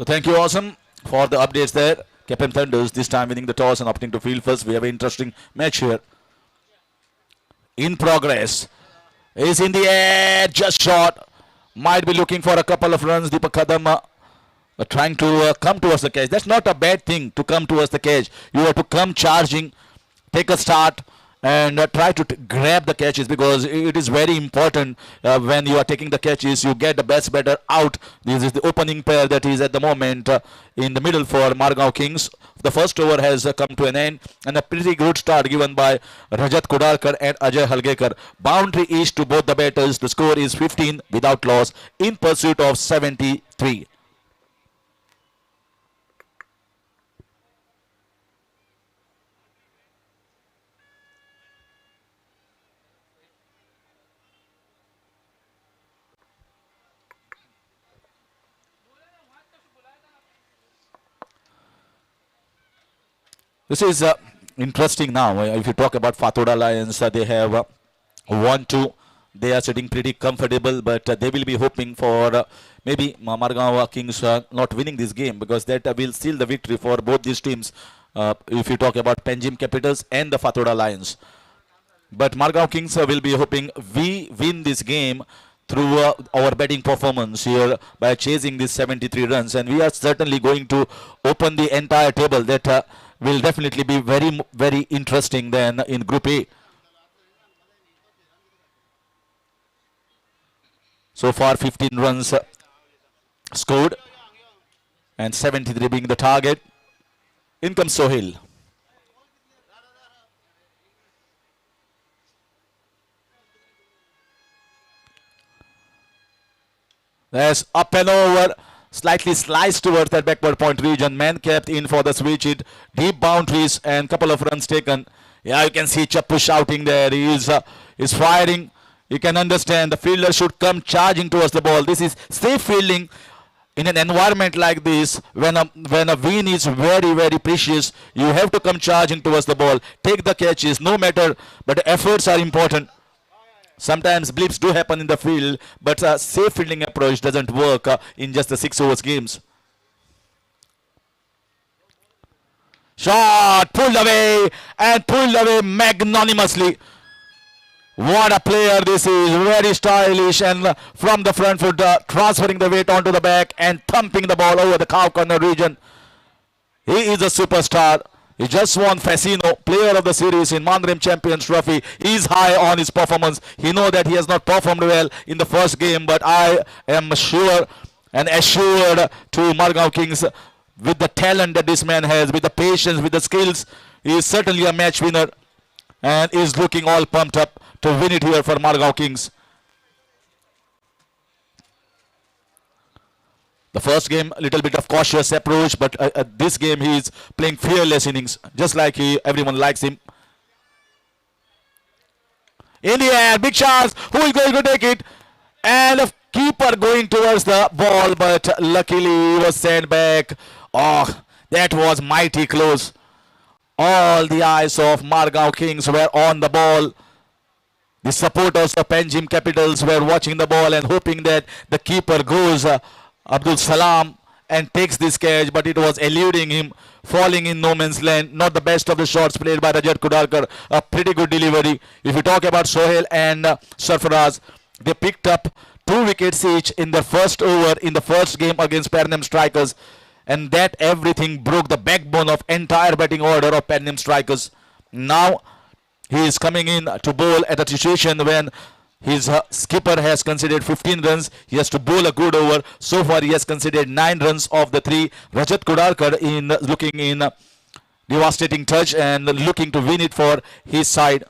So thank you, Awesome, for the updates there. KFM Thunders this time winning the toss and opting to field first. We have an interesting match here. In progress. Is in the air, just short. Might be looking for a couple of runs. Deepak Kadam trying to come towards the catch. That's not a bad thing to come towards the catch. You have to come charging, take a start, and try to grab the catches, because it is very important when you are taking the catches, you get the best batter out. This is the opening pair that is at the moment in the middle for Margao Kings. The first over has come to an end, and a pretty good start given by Rajat Kodalkar and Ajay Halgekar. Boundary each to both the batters. The score is 15 without loss in pursuit of 73. This is interesting now. If you talk about Fathoda Lions, they have 1-2. They are sitting pretty comfortable, but they will be hoping for maybe Margao Kings not winning this game, because that will seal the victory for both these teams. If you talk about Panjim Capitals and the Fathoda Lions. But Margao Kings will be hoping we win this game through our batting performance here by chasing these 73 runs, and we are certainly going to open the entire table. That will definitely be very, very interesting then in Group A. So far 15 runs scored and 73 being the target. In comes Sohail. There's up and over. slightly sliced towards that backward point region. Man kept in for the switch hit. Deep boundaries and couple of runs taken. Yeah, you can see Chappu shouting there. He is firing. You can understand the fielder should come charging towards the ball. This is safe fielding in an environment like this. When a win is very, very precious, you have to come charging towards the ball. Take the catches, no matter, but the efforts are important. Sometimes blips do happen in the field, but a safe fielding approach doesn't work in just the 6 overs games. Shot pulled away and pulled away magnanimously. What a player this is, very stylish, and from the front foot transferring the weight onto the back and thumping the ball over the cow corner region. He is a superstar. He just won Fasino, player of the series in Mandrim Champions Trophy. He is high on his performance. He knows that he has not performed well in the first game, but I am sure and assured to Margao Kings, with the talent that this man has, with the patience, with the skills, he is certainly a match winner and is looking all pumped up to win it here for Margao Kings. The first game, a little bit of cautious approach, but this game he is playing fearless innings, just like everyone likes him. In the air, big chance. Who is going to take it? And a keeper going towards the ball, but luckily he was sent back. Oh, that was mighty close. All the eyes of Margao Kings were on the ball. The supporters of Panjim Capitals were watching the ball and hoping that the keeper goes Abdul Salam and takes this catch, but it was eluding him, falling in no man's land. Not the best of the shots played by Rajat Kudarkar. A pretty good delivery. If you talk about Sohail and Sarfaraz, they picked up 2 wickets each in the first over in the first game against Pernem Strikers, and that everything broke the backbone of entire batting order of Pernem Strikers. Now he is coming in to bowl at a situation when his skipper has conceded 15 runs. He has to bowl a good over. So far he has conceded 9 runs of the 3. Rajat Kudarkar in looking in devastating touch and looking to win it for his side.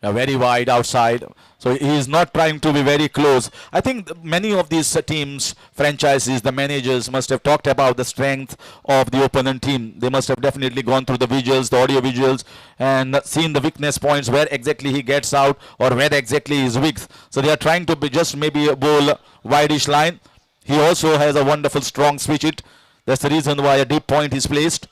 Very wide outside, so he is not trying to be very close. I think many of these teams, franchises, the managers must have talked about the strength of the opponent team. They must have definitely gone through the visuals, the audio visuals, and seen the weakness points, where exactly he gets out or where exactly he is weak. So they are trying to be just maybe a bowl wideish line. He also has a wonderful strong switch hit. That's the reason why a deep point is placed.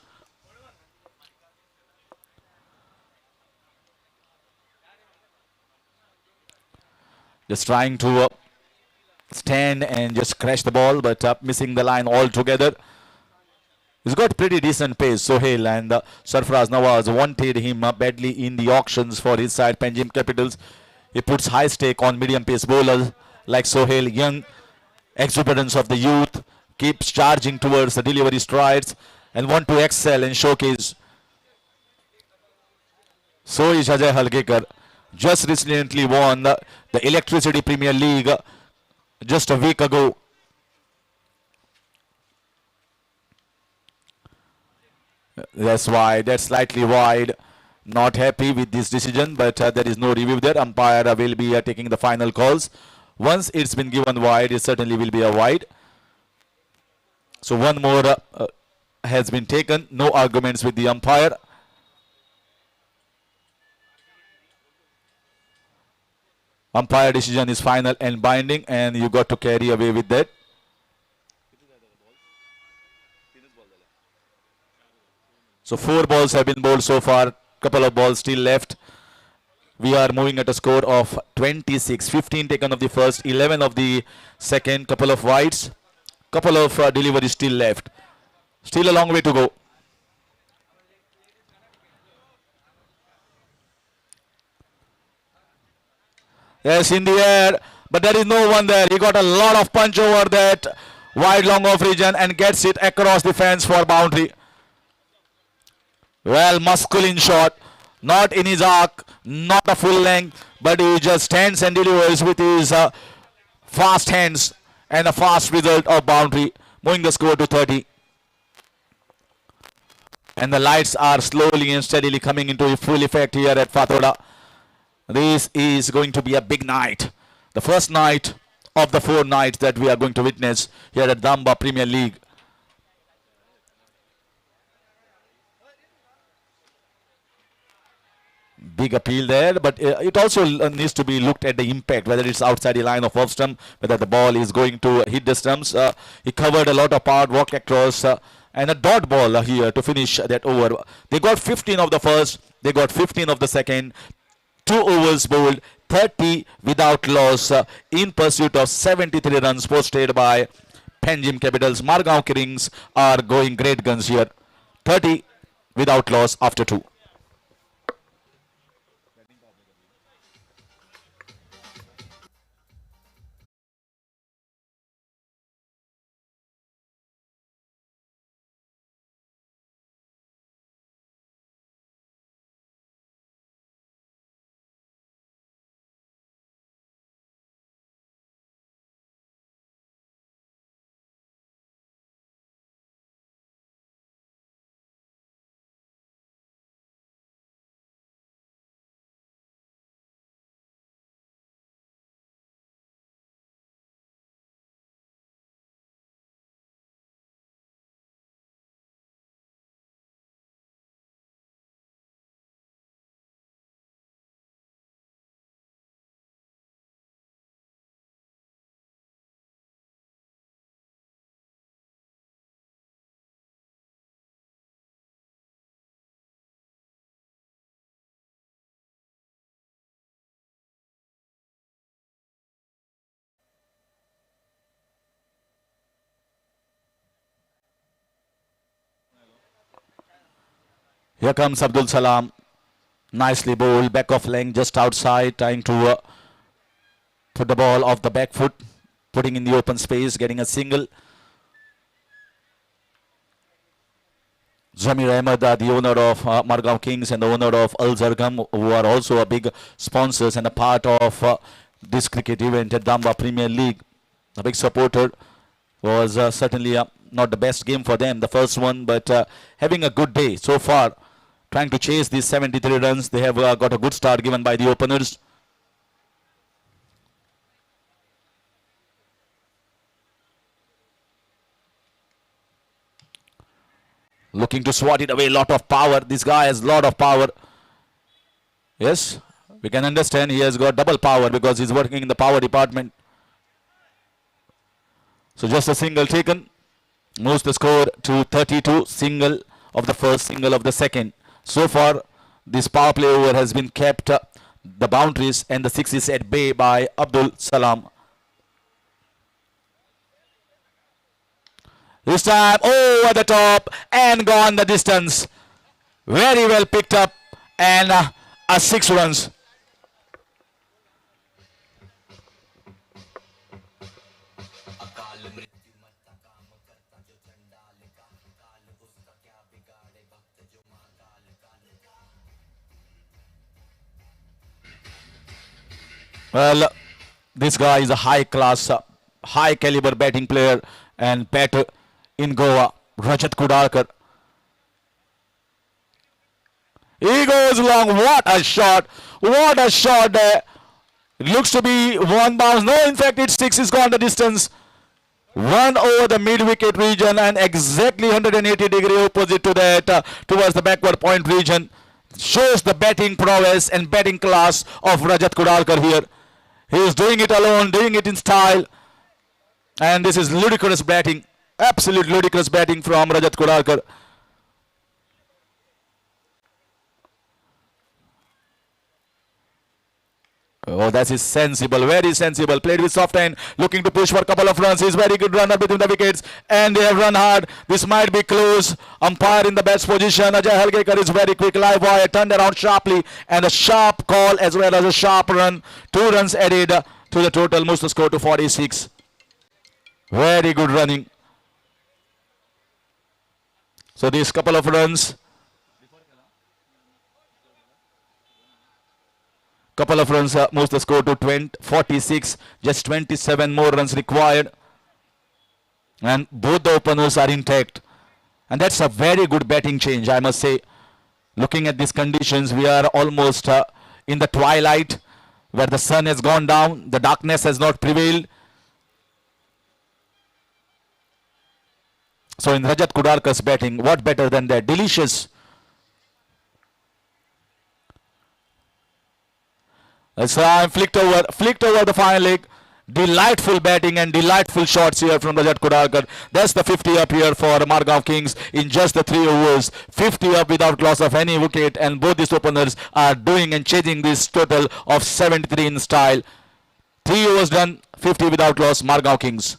Just trying to stand and just crash the ball, but missing the line altogether. He's got pretty decent pace, Sohail, and Sarfaraz Nawaz wanted him badly in the auctions for his side, Panjim Capitals. He puts high stake on medium pace bowlers like Sohail, young exuberance of the youth, keeps charging towards the delivery strides and want to excel and showcase. So is Ajay Halgekar. Just recently won the Electricity Premier League just a week ago. That's wide, that's slightly wide. Not happy with this decision, but there is no review there. Umpire will be taking the final calls. Once it's been given wide, it certainly will be a wide. So one more has been taken. No arguments with the umpire. Umpire decision is final and binding, and you got to carry away with that. So 4 balls have been bowled so far, couple of balls still left. We are moving at a score of 26. 15 taken of the first, 11 of the second, couple of wides, couple of deliveries still left. Still a long way to go. Yes, in the air, but there is no one there. He got a lot of punch over that wide long off region and gets it across the fence for boundary. Well, masculine shot, not in his arc, not a full length, but he just stands and delivers with his fast hands and a fast result of boundary, moving the score to 30. And the lights are slowly and steadily coming into full effect here at Fatoda. This is going to be a big night. The first night of the 4 nights that we are going to witness here at Damba Premier League. Big appeal there, but it also needs to be looked at the impact, whether it's outside the line of off stump, whether the ball is going to hit the stumps. He covered a lot of part, walked across, and a dot ball here to finish that over. They got 15 of the first, they got 15 of the second, 2 overs bowled, 30 without loss, in pursuit of 73 runs posted by Panjim Capitals. Margao Kings are going great guns here, 30 without loss after 2. Here comes Abdul Salam. Nicely bowled, back of length, just outside, trying to put the ball off the back foot, putting in the open space, getting a single. Zamir Ahmed, the owner of Margao Kings and the owner of Al Zargam, who are also a big sponsors and a part of this cricket event at Damba Premier League. A big supporter. Was certainly not the best game for them, the first one, but having a good day so far. Trying to chase these 73 runs. They have got a good start given by the openers. Looking to swat it away. Lot of power. This guy has lot of power. Yes, we can understand he has got double power because he's working in the power department. So just a single taken. Moves the score to 32. Single of the first, single of the second. So far, this power play over has been kept the boundaries and the 6 is at bay by Abdul Salam. This time over the top and gone the distance. Very well picked up and a 6 runs. Well, this guy is a high class, high caliber batting player and batter in Goa, Rajat Kudalkar. He goes long. What a shot! What a shot there! It looks to be one bounce. No, in fact, it's 6. It's gone the distance. One over the mid-wicket region and exactly 180 degree opposite to that, towards the backward point region. Shows the batting prowess and batting class of Rajat Kudalkar here. He is doing it alone, doing it in style. And this is ludicrous batting. Absolute ludicrous batting from Rajat Kudalkar. Oh, that is sensible, very sensible. Played with soft hand, looking to push for a couple of runs. He's very good runner between the wickets, and they have run hard. This might be close. Umpire in the best position. Ajay Halgekar is very quick. Live wire turned around sharply, and a sharp call as well as a sharp run. 2 runs added to the total, moves the score to 46. Very good running. So these couple of runs. Couple of runs moves the score to 46. Just 27 more runs required. And both the openers are intact. And that's a very good batting change, I must say. Looking at these conditions, we are almost in the twilight where the sun has gone down, the darkness has not prevailed. So in Rajat Kudarkar's batting, what better than that? Delicious. So flicked over the final leg. Delightful batting and delightful shots here from Rajat Kudarkar. That's the 50 up here for Margao Kings in just the 3 overs. 50 up without loss of any wicket, and both these openers are doing and chasing this total of 73 in style. 3 overs done, 50 without loss, Margao Kings.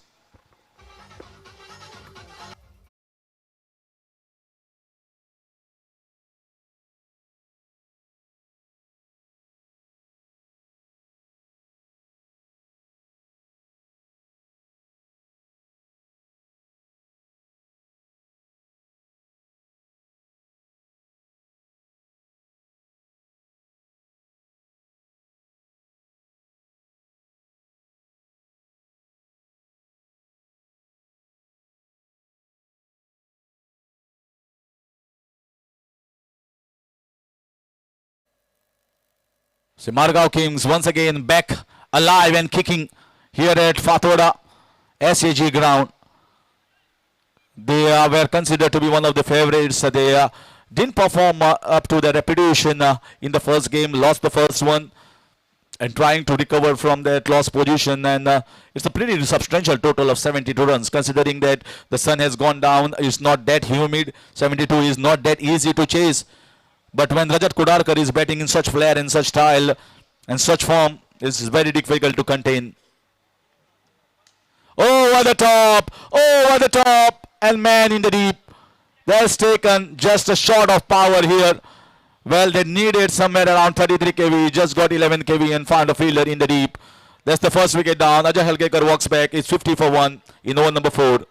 So Margao Kings once again back alive and kicking here at Fathoda SAG ground. They were considered to be one of the favorites. They didn't perform up to their reputation in the first game, lost the first one, and trying to recover from that lost position. And it's a pretty substantial total of 72 runs, considering that the sun has gone down. It's not that humid. 72 is not that easy to chase. But when Rajat Kudarkar is batting in such flair and such style and such form, it's very difficult to contain. Over the top, over the top, and man in the deep. That's taken just a shot of power here. Well, they needed somewhere around 33 kV, just got 11 kV and found a fielder in the deep. That's the first wicket down. Ajay Helkekar walks back. It's 50 for 1 in over number 4.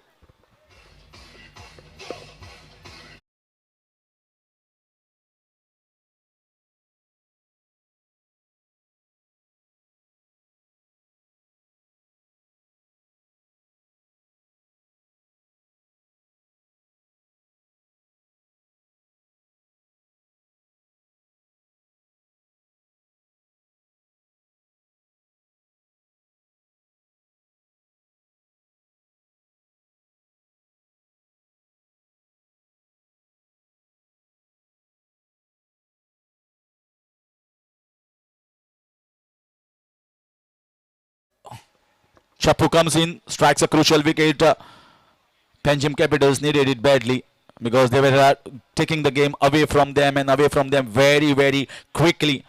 Chappu comes in, strikes a crucial wicket. Panjim Capitals needed it badly because they were taking the game away from them and away from them very, very quickly.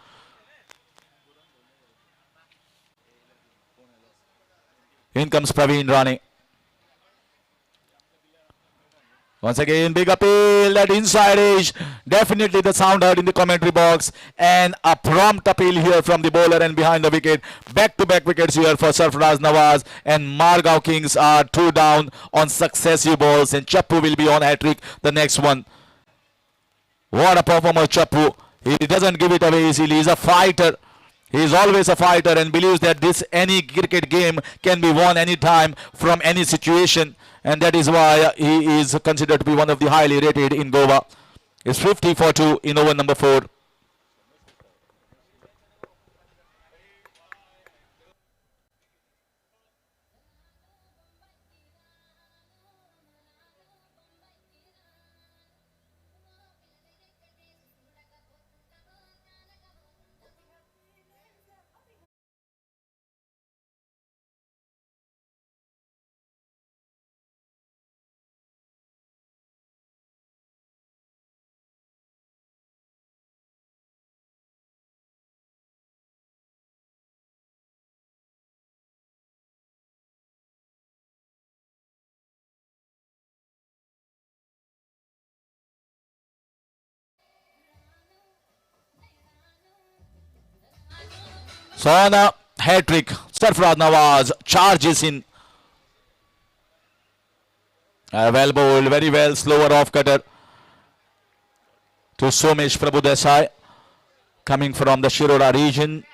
In comes Praveen Rane. Once again, big appeal, that inside edge. Definitely the sound heard in the commentary box. And a prompt appeal here from the bowler and behind the wicket. Back-to-back wickets here for Sarfaraz Nawaz. And Margao Kings are 2 down on successive balls. And Chappu will be on hat-trick the next one. What a performer, Chappu. He doesn't give it away easily. He's a fighter. He is always a fighter and believes that any cricket game can be won anytime from any situation. And that is why he is considered to be one of the highly rated in Goa. It's 50 for 2 in over number 4. So on a hat-trick, Sarfaraz Nawaz charges in. Well bowled, very well, slower off-cutter to Somesh Prabhu Desai, coming from the Shiroda region,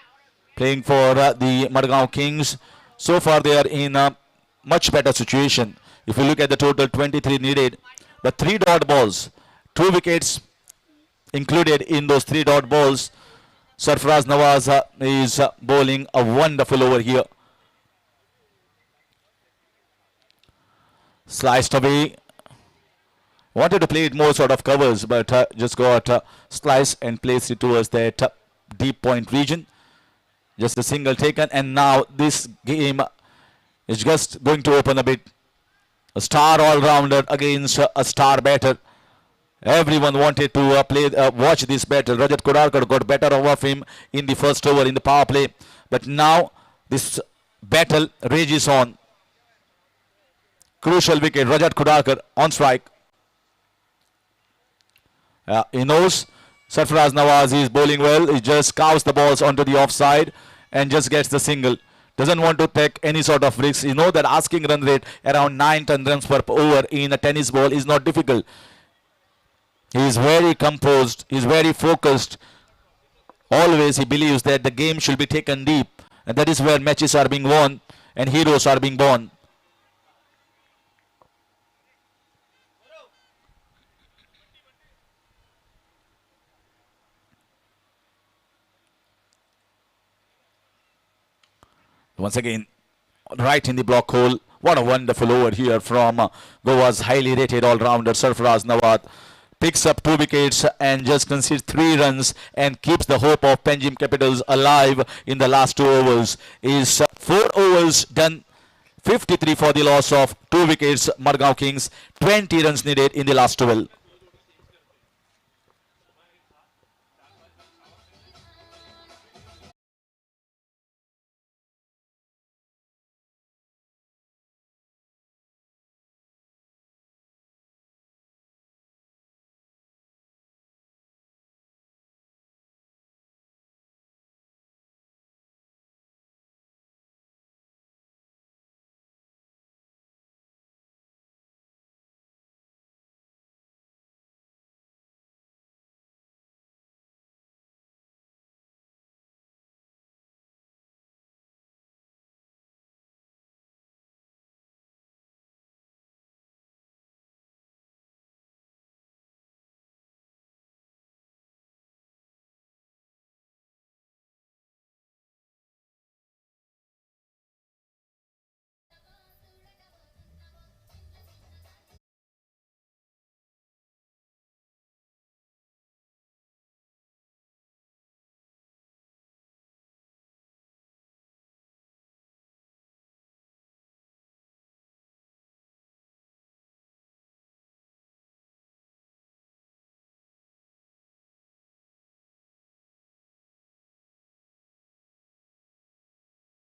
playing for the Margao Kings. So far they are in a much better situation. If you look at the total, 23 needed, the 3 dot balls. 2 wickets included in those 3 dot balls. Sarfaraz Nawaz is bowling a wonderful over here. Sliced away. Wanted to play it more sort of covers, but just got sliced and placed it towards that deep point region. Just a single taken, and now this game is just going to open a bit. A star all-rounder against a star batter. Everyone wanted to watch this battle. Rajat Kodarkar got better of him in the first over in the power play, but now this battle rages on. Crucial wicket, Rajat Kodarkar on strike. He knows Sarfaraz Nawaz is bowling well. He just cows the balls onto the offside and just gets the single. Doesn't want to take any sort of risks. You know that asking run rate around 9-10 runs per over in a tennis ball is not difficult. He is very composed. He is very focused. Always he believes that the game should be taken deep, and that is where matches are being won and heroes are being born. Once again, right in the block hole. What a wonderful over here from Goa's highly rated all-rounder Sarfaraz Nawaz. Picks up 2 wickets and just concedes 3 runs and keeps the hope of Panjim Capitals alive in the last 2 overs. Is 4 overs done, 53 for the loss of 2 wickets. Margao Kings, 20 runs needed in the last 12.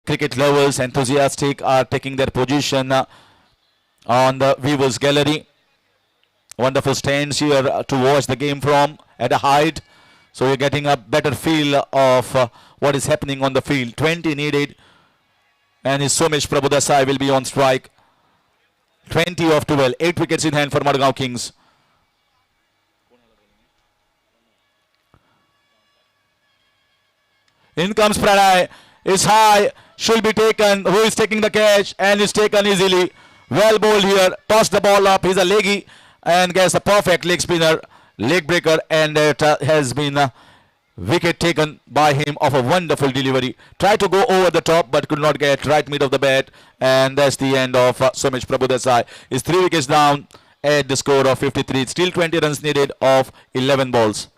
Cricket lovers, enthusiastic, are taking their position on the viewers gallery. Wonderful stands here to watch the game from at a height, so you're getting a better feel of what is happening on the field. 20 needed, and his Somesh Prabhudasai will be on strike. 20 of 12, 8 wickets in hand for Margao Kings. In comes Pranay, is high, should be taken. Who is taking the catch? And is taken easily. Well bowled here. Toss the ball up. He's a leggy and gets a perfect leg spinner, leg breaker, and it has been a wicket taken by him of a wonderful delivery. Tried to go over the top but could not get right mid of the bat, and that's the end of Somesh Prabhudasai. Is 3 wickets down at the score of 53. Still 20 runs needed of 11 balls.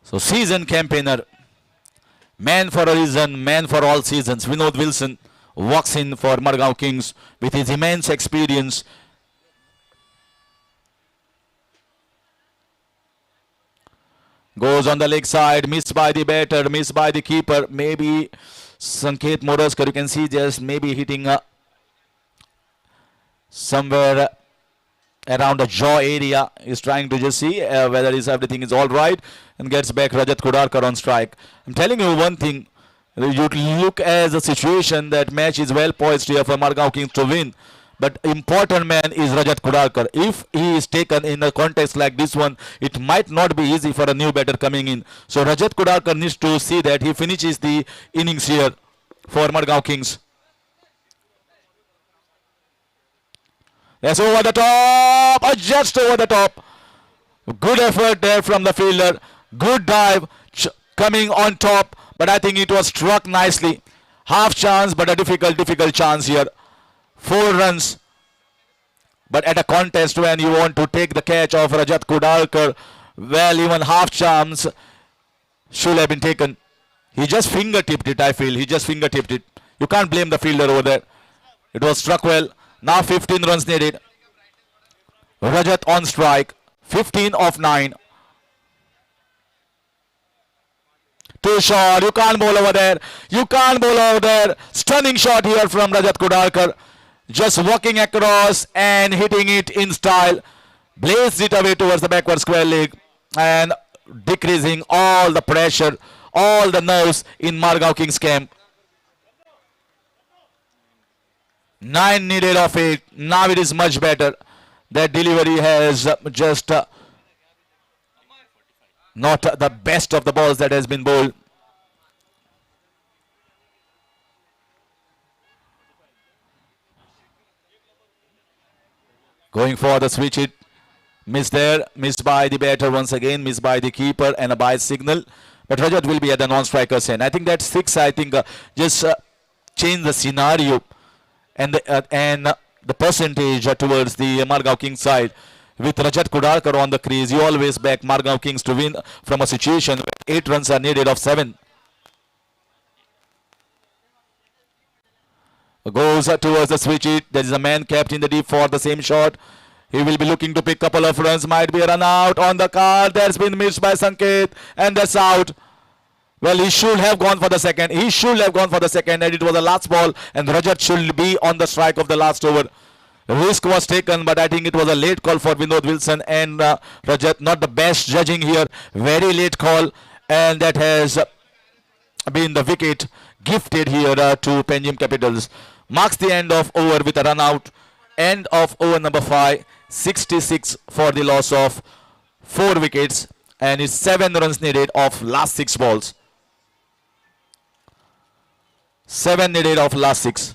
So season campaigner, man for a reason, man for all seasons, Vinod Wilson walks in for Margao Kings with his immense experience. Goes on the leg side, missed by the batter, missed by the keeper. Maybe Sanket Moraskar, you can see just maybe hitting somewhere around the jaw area. He's trying to just see whether everything is all right, and gets back Rajat Kudarkar on strike. I'm telling you one thing, you look as a situation that match is well poised here for Margao Kings to win, but important man is Rajat Kudarkar. If he is taken in a contest like this one, it might not be easy for a new batter coming in. So Rajat Kudarkar needs to see that he finishes the innings here for Margao Kings. That's over the top, or just over the top. Good effort there from the fielder. Good dive coming on top, but I think it was struck nicely. Half chance, but a difficult chance here. 4 runs, but at a contest when you want to take the catch of Rajat Kudarkar, well, even half chance should have been taken. He just fingertipped it, I feel. He just fingertipped it. You can't blame the fielder over there. It was struck well. Now 15 runs needed. Rajat on strike. 15 of 9. 2 shot. You can't bowl over there. You can't bowl over there. Stunning shot here from Rajat Kudarkar. Just walking across and hitting it in style. Blazed it away towards the backward square leg and decreasing all the pressure, all the nerves in Margao Kings camp. 9 needed of it. Now it is much better. That delivery has just not the best of the balls that has been bowled. Going for the switch hit. Missed there. Missed by the batter once again. Missed by the keeper and a bye signal. But Rajat will be at the non-striker's end. I think that 6, I think, just change the scenario and the percentage towards the Margao Kings side. With Rajat Kudarkar on the crease, you always back Margao Kings to win from a situation where 8 runs are needed of 7. Goes towards the switch hit. There is a man kept in the deep for the same shot. He will be looking to pick a couple of runs. Might be a run out on the card. That's been missed by Sanket, and that's out. Well, he should have gone for the second. He should have gone for the second, and it was the last ball, and Rajat should be on the strike of the last over. Risk was taken, but I think it was a late call for Vinod Wilson and Rajat. Not the best judging here. Very late call, and that has been the wicket gifted here to Panjim Capitals. Marks the end of over with a run out. End of over number 5. 66 for the loss of 4 wickets, and it's 7 runs needed of last 6 balls. 7 needed of last 6.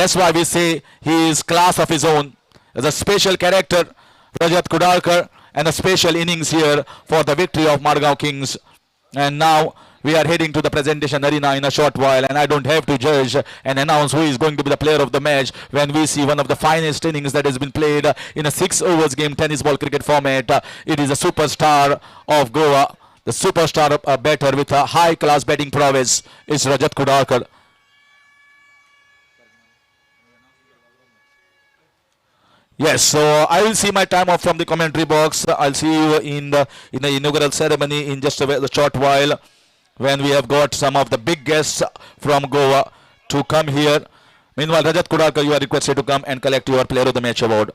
That's why we say he is class of his own. As a special character, Rajat Kudarkar, and a special innings here for the victory of Margao Kings. And now we are heading to the presentation arena in a short while, and I don't have to judge and announce who is going to be the player of the match when we see one of the finest innings that has been played in a 6 overs game tennis ball cricket format. It is a superstar of Goa, the superstar batter with a high class batting prowess is Rajat Kudarkar. Yes, so I will see my time off from the commentary box. I'll see you in the inaugural ceremony in just a short while, when we have got some of the big guests from Goa to come here. Meanwhile, Rajat Kudarkar, you are requested to come and collect your Player of the Match award.